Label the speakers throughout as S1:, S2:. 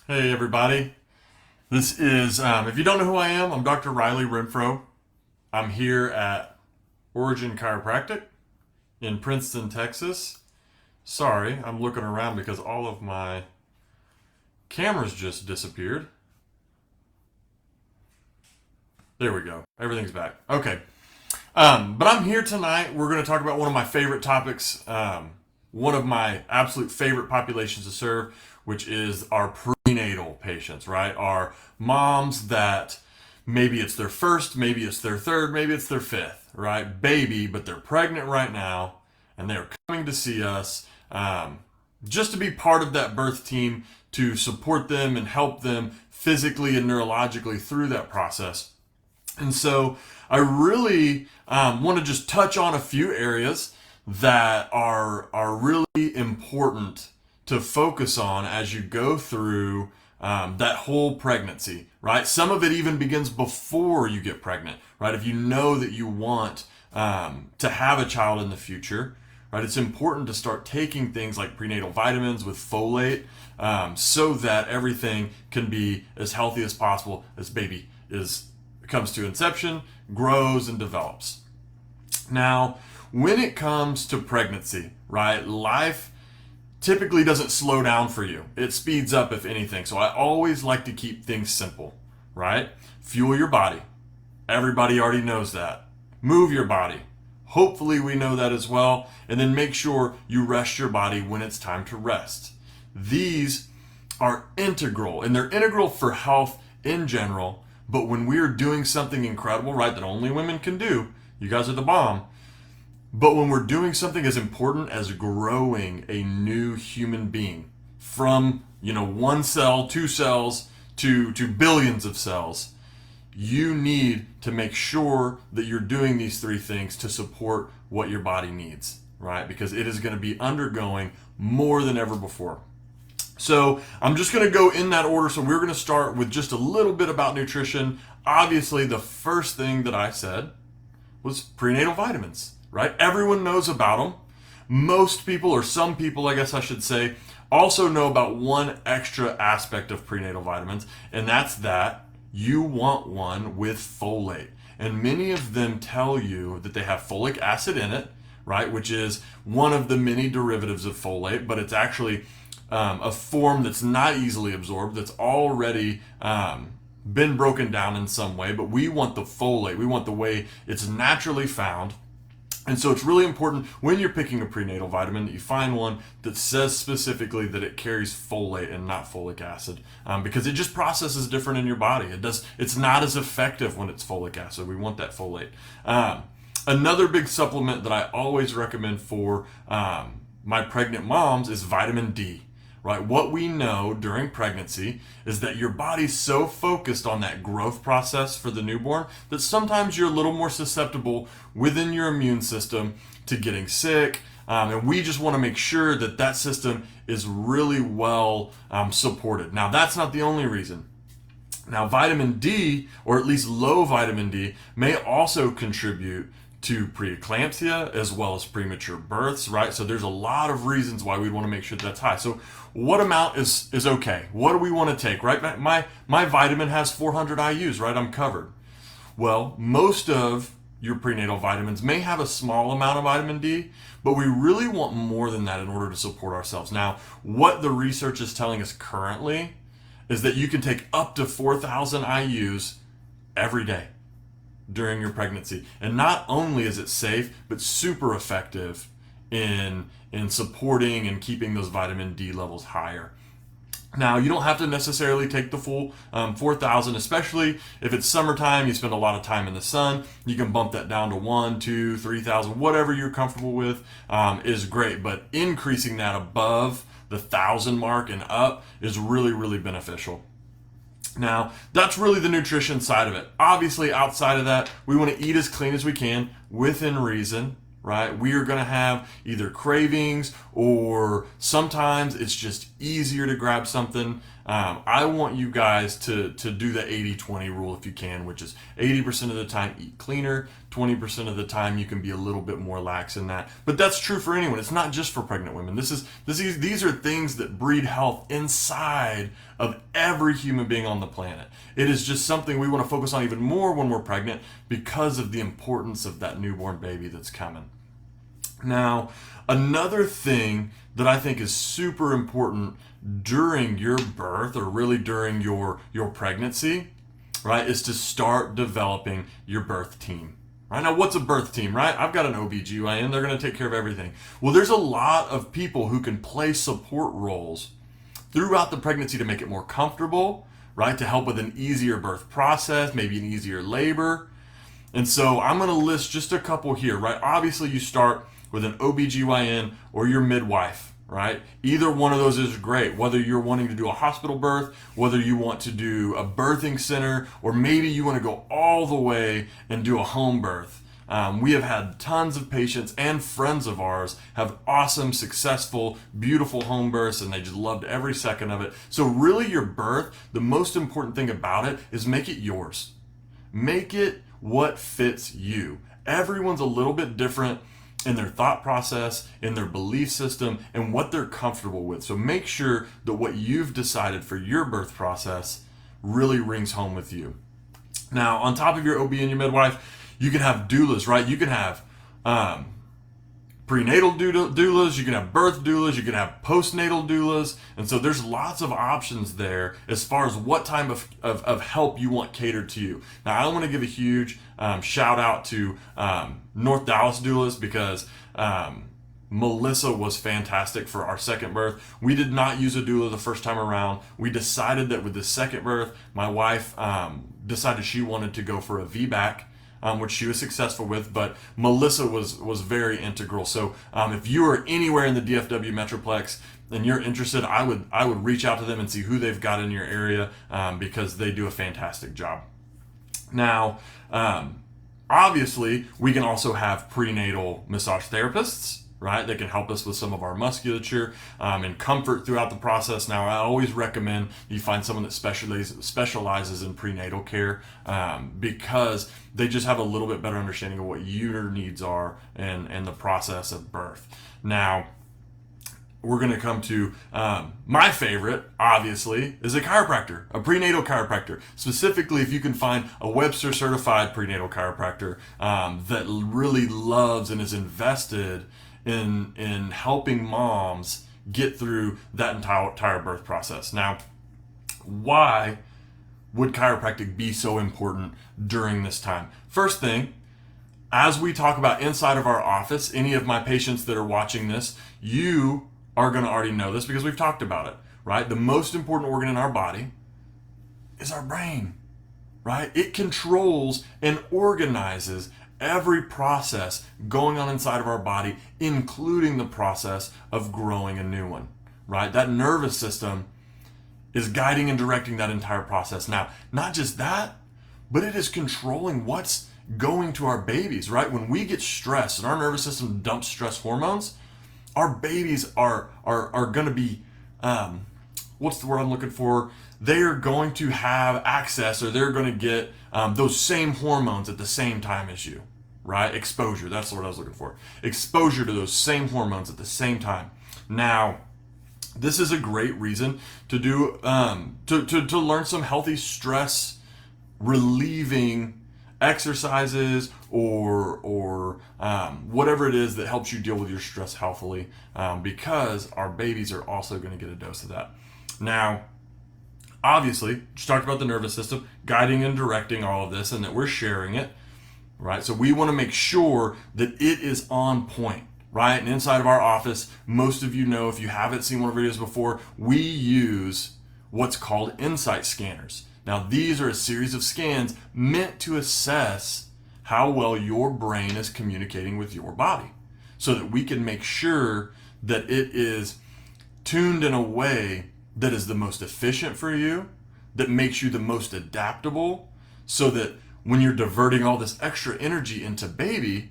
S1: Hey everybody. This is, if you don't know who I am, I'm Dr. Riley Renfro. I'm here at Origin Chiropractic in Princeton, Texas. Sorry, I'm looking around because all of my cameras just disappeared. There we go. Everything's back. Okay. But I'm here tonight. We're going to talk about one of my favorite topics, one of my absolute favorite populations to serve, which is our prenatal patients, right? Our moms that maybe it's their first, maybe it's their third, maybe it's their fifth, right? Baby, but they're pregnant right now and they're coming to see us just to be part of that birth team to support them and help them physically and neurologically through that process. And so I really want to just touch on a few areas that are really important to focus on as you go through that whole pregnancy, right? Some of it even begins before you get pregnant, right? If you know that you want to have a child in the future, right? It's important to start taking things like prenatal vitamins with folate so that everything can be as healthy as possible as baby comes to inception, grows, and develops. Now, when it comes to pregnancy, right, life typically doesn't slow down for you. It speeds up, if anything. So I always like to keep things simple, right? Fuel your body. Everybody already knows that. Move your body. Hopefully we know that as well. And then make sure you rest your body when it's time to rest. These are integral, and they're integral for health in general. But when we're doing something incredible, right, that only women can do, you guys are the bomb. But when we're doing something as important as growing a new human being from, one cell, two cells to billions of cells, you need to make sure that you're doing these three things to support what your body needs, right? Because it is going to be undergoing more than ever before. So I'm just going to go in that order. So we're going to start with just a little bit about nutrition. Obviously, the first thing that I said was prenatal vitamins, right? Everyone knows about them. Most people, or some people, I guess I should say, also know about one extra aspect of prenatal vitamins, and that's that you want one with folate. And many of them tell you that they have folic acid in it, right? Which is one of the many derivatives of folate, but it's actually a form that's not easily absorbed, that's already been broken down in some way, but we want the folate. We want the way it's naturally found. And so it's really important when you're picking a prenatal vitamin that you find one that says specifically that it carries folate and not folic acid, because it just processes different in your body. It's not as effective when it's folic acid. We want that folate. Another big supplement that I always recommend for my pregnant moms is vitamin D. Right? What we know during pregnancy is that your body's so focused on that growth process for the newborn that sometimes you're a little more susceptible within your immune system to getting sick. And we just want to make sure that that system is really well supported. Now, that's not the only reason. Now, vitamin D, or at least low vitamin D, may also contribute to preeclampsia as well as premature births, right? So there's a lot of reasons why we'd want to make sure that's high. So what amount is okay? What do we want to take, right? My vitamin has 400 IUs, right? I'm covered. Well, most of your prenatal vitamins may have a small amount of vitamin D, but we really want more than that in order to support ourselves. Now, what the research is telling us currently is that you can take up to 4,000 IUs every day during your pregnancy. And not only is it safe, but super effective in supporting and keeping those vitamin D levels higher. Now, you don't have to necessarily take the full 4,000, especially if it's summertime, you spend a lot of time in the sun. You can bump that down to 1, 2, 3,000, whatever you're comfortable with is great. But increasing that above the 1,000 mark and up is really, really beneficial. Now, that's really the nutrition side of it. Obviously, outside of that, we want to eat as clean as we can within reason, right? We are going to have either cravings or sometimes it's just easier to grab something. I want you guys to do the 80-20 rule if you can, which is 80% of the time eat cleaner, 20% of the time you can be a little bit more lax in that. But that's true for anyone. It's not just for pregnant women. These are things that breed health inside of every human being on the planet. It is just something we want to focus on even more when we're pregnant because of the importance of that newborn baby that's coming. Now, another thing that I think is super important during your birth, or really during your pregnancy, right, is to start developing your birth team. Right? Now, what's a birth team, right? I've got an OBGYN, they're going to take care of everything. Well, there's a lot of people who can play support roles throughout the pregnancy to make it more comfortable, right, to help with an easier birth process, maybe an easier labor. And so I'm going to list just a couple here, right? Obviously, you start with an OBGYN or your midwife, right? Either one of those is great, whether you're wanting to do a hospital birth, whether you want to do a birthing center, or maybe you want to go all the way and do a home birth. We have had tons of patients and friends of ours have awesome, successful, beautiful home births, and they just loved every second of it. So really your birth, the most important thing about it is make it yours. Make it what fits you. Everyone's a little bit different in their thought process, in their belief system, and what they're comfortable with. So make sure that what you've decided for your birth process really rings home with you. Now, on top of your OB and your midwife, you can have doulas, right? You can have prenatal doulas, you can have birth doulas, you can have postnatal doulas, and so there's lots of options there as far as what type of help you want catered to you. Now, I want to give a huge shout out to North Dallas doulas because Melissa was fantastic for our second birth. We did not use a doula the first time around. We decided that with the second birth, my wife decided she wanted to go for a VBAC, which she was successful with, but Melissa was very integral. So if you are anywhere in the DFW Metroplex and you're interested, I would reach out to them and see who they've got in your area because they do a fantastic job. Now, obviously, we can also have prenatal massage therapists, right? They can help us with some of our musculature and comfort throughout the process. Now, I always recommend you find someone that specializes in prenatal care because they just have a little bit better understanding of what your needs are and the process of birth. Now, we're going to come to my favorite, obviously, is a chiropractor, a prenatal chiropractor. Specifically, if you can find a Webster certified prenatal chiropractor that really loves and is invested in helping moms get through that entire birth process. Now, why would chiropractic be so important during this time? First thing, as we talk about inside of our office, any of my patients that are watching this, you are going to already know this because we've talked about it, right? The most important organ in our body is our brain, right? It controls and organizes every process going on inside of our body, including the process of growing a new one, right? That nervous system is guiding and directing that entire process. Now, not just that, but it is controlling what's going to our babies, right? When we get stressed and our nervous system dumps stress hormones, our babies are going to be, what's the word I'm looking for? They are going to have access, or they're going to get those same hormones at the same time as you, right? Exposure, that's the word I was looking for. Exposure to those same hormones at the same time. Now, this is a great reason to do, to learn some healthy stress relieving exercises or whatever it is that helps you deal with your stress healthily, because our babies are also going to get a dose of that. Now, obviously, just talked about the nervous system, guiding and directing all of this, and that we're sharing it, right? So we want to make sure that it is on point, right? And inside of our office, most of you know, if you haven't seen one of our videos before, we use what's called insight scanners. Now, these are a series of scans meant to assess how well your brain is communicating with your body so that we can make sure that it is tuned in a way that is the most efficient for you, that makes you the most adaptable, so that when you're diverting all this extra energy into baby,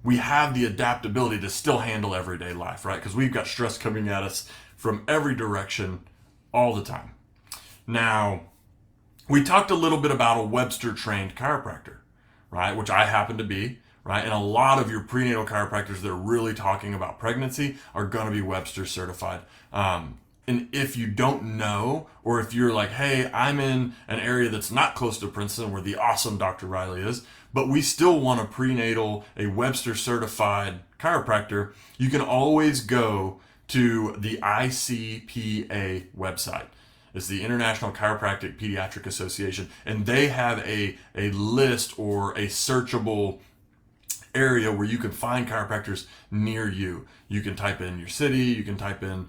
S1: we have the adaptability to still handle everyday life, right? Because we've got stress coming at us from every direction all the time. Now, we talked a little bit about a Webster trained chiropractor, right? Which I happen to be, right? And a lot of your prenatal chiropractors that are really talking about pregnancy are going to be Webster certified. And if you don't know, or if you're like, hey, I'm in an area that's not close to Princeton where the awesome Dr. Riley is, but we still want a Webster certified chiropractor, you can always go to the ICPA website. It's the International Chiropractic Pediatric Association, and they have a list or a searchable area where you can find chiropractors near you. You can type in your city, you can type in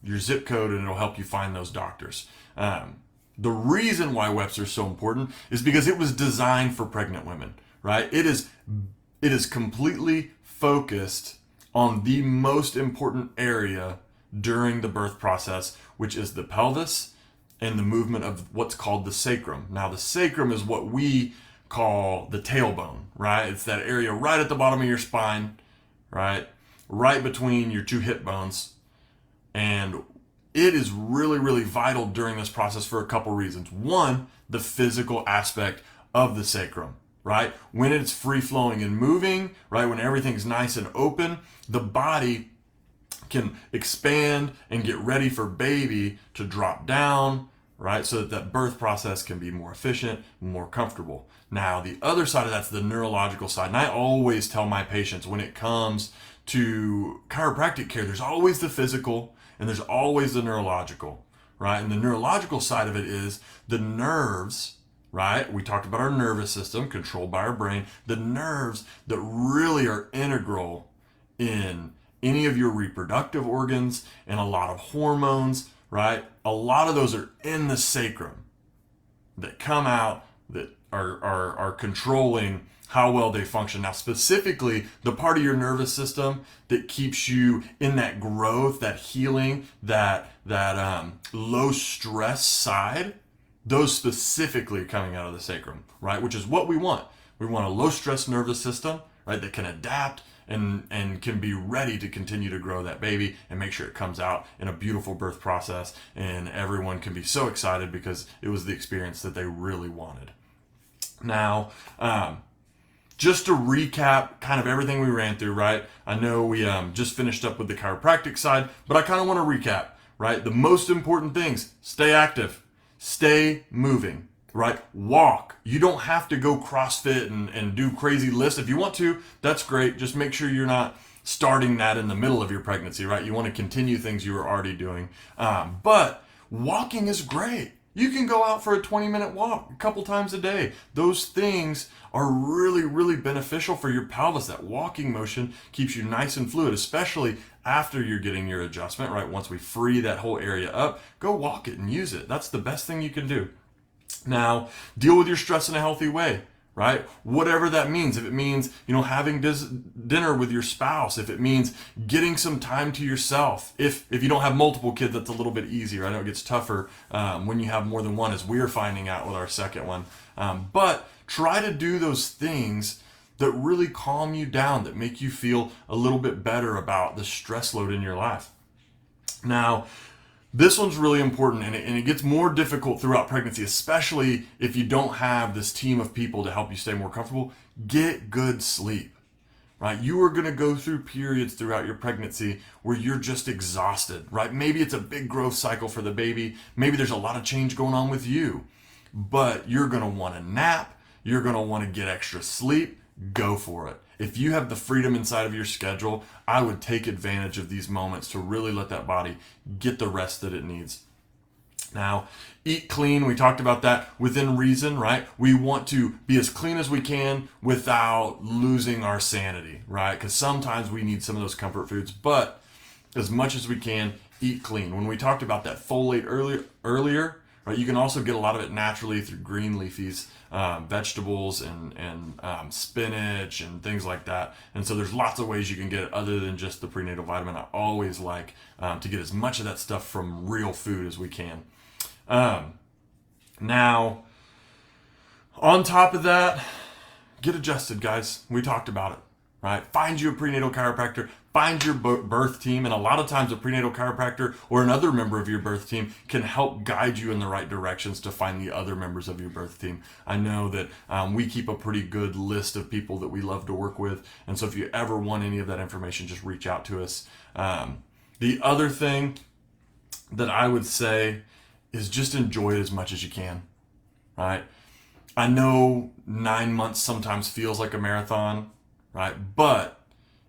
S1: your zip code, and it'll help you find those doctors. The reason why Webster is so important is because it was designed for pregnant women, right? It is completely focused on the most important area during the birth process, which is the pelvis and the movement of what's called the sacrum. Now, the sacrum is what we call the tailbone, right? It's that area right at the bottom of your spine, right? Right between your two hip bones. And it is really, really vital during this process for a couple reasons. One, the physical aspect of the sacrum, right? When it's free flowing and moving, right? When everything's nice and open, the body can expand and get ready for baby to drop down, right? So that birth process can be more efficient, more comfortable. Now, the other side of that's the neurological side. And I always tell my patients when it comes to chiropractic care, there's always the physical and there's always the neurological, right? And the neurological side of it is the nerves, right? We talked about our nervous system controlled by our brain, the nerves that really are integral in any of your reproductive organs and a lot of hormones, right? A lot of those are in the sacrum that come out that are controlling how well they function. Now, specifically, the part of your nervous system that keeps you in that growth, that healing, that low stress side, those specifically are coming out of the sacrum, right? Which is what we want. We want a low stress nervous system, right, that can adapt and can be ready to continue to grow that baby and make sure it comes out in a beautiful birth process, and everyone can be so excited because it was the experience that they really wanted. Now, just to recap kind of everything we ran through, right? I know we just finished up with the chiropractic side, but I kind of want to recap, right? The most important things: stay active, stay moving, right? Walk. You don't have to go CrossFit and do crazy lifts. If you want to, that's great. Just make sure you're not starting that in the middle of your pregnancy, right? You want to continue things you were already doing. But walking is great. You can go out for a 20-minute walk a couple times a day. Those things are really, really beneficial for your pelvis. That walking motion keeps you nice and fluid, especially after you're getting your adjustment, right? Once we free that whole area up, go walk it and use it. That's the best thing you can do. Now, deal with your stress in a healthy way, right? Whatever that means. If it means, having dinner with your spouse, if it means getting some time to yourself, if you don't have multiple kids, that's a little bit easier. I know it gets tougher when you have more than one, as we're finding out with our second one. But try to do those things that really calm you down, that make you feel a little bit better about the stress load in your life. Now, this one's really important, and it gets more difficult throughout pregnancy, especially if you don't have this team of people to help you stay more comfortable. Get good sleep, right? You are going to go through periods throughout your pregnancy where you're just exhausted, right? Maybe it's a big growth cycle for the baby. Maybe there's a lot of change going on with you, but you're going to want to nap. You're going to want to get extra sleep. Go for it. If you have the freedom inside of your schedule, I would take advantage of these moments to really let that body get the rest that it needs. Now, eat clean. We talked about that within reason, right? We want to be as clean as we can without losing our sanity, right? Because sometimes we need some of those comfort foods, but as much as we can, eat clean. When we talked about that folate earlier, right, you can also get a lot of it naturally through green leafies, vegetables and spinach and things like that. And so there's lots of ways you can get it other than just the prenatal vitamin. I always like to get as much of that stuff from real food as we can. Now, on top of that, get adjusted, guys. We talked about it. right? Find you a prenatal chiropractor, find your birth team, and a lot of times a prenatal chiropractor or another member of your birth team can help guide you in the right directions to find the other members of your birth team. I know that we keep a pretty good list of people that we love to work with, and so if you ever want any of that information, just reach out to us. The other thing that I would say is just enjoy it as much as you can, right? I know 9 months sometimes feels like a marathon, right? But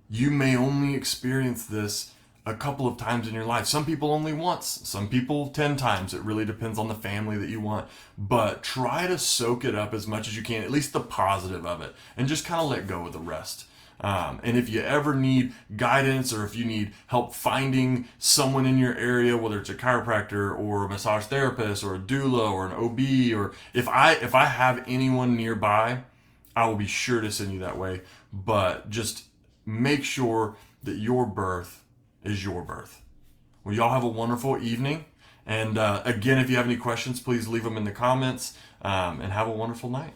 S1: you may only experience this a couple of times in your life. Some people only once, some people 10 times. It really depends on the family that you want. But try to soak it up as much as you can, at least the positive of it, and just kind of let go of the rest. And if you ever need guidance or if you need help finding someone in your area, whether it's a chiropractor or a massage therapist or a doula or an OB, or if I have anyone nearby, I will be sure to send you that way. But just make sure that your birth is your birth. Well, y'all have a wonderful evening. And again, if you have any questions, please leave them in the comments, and have a wonderful night.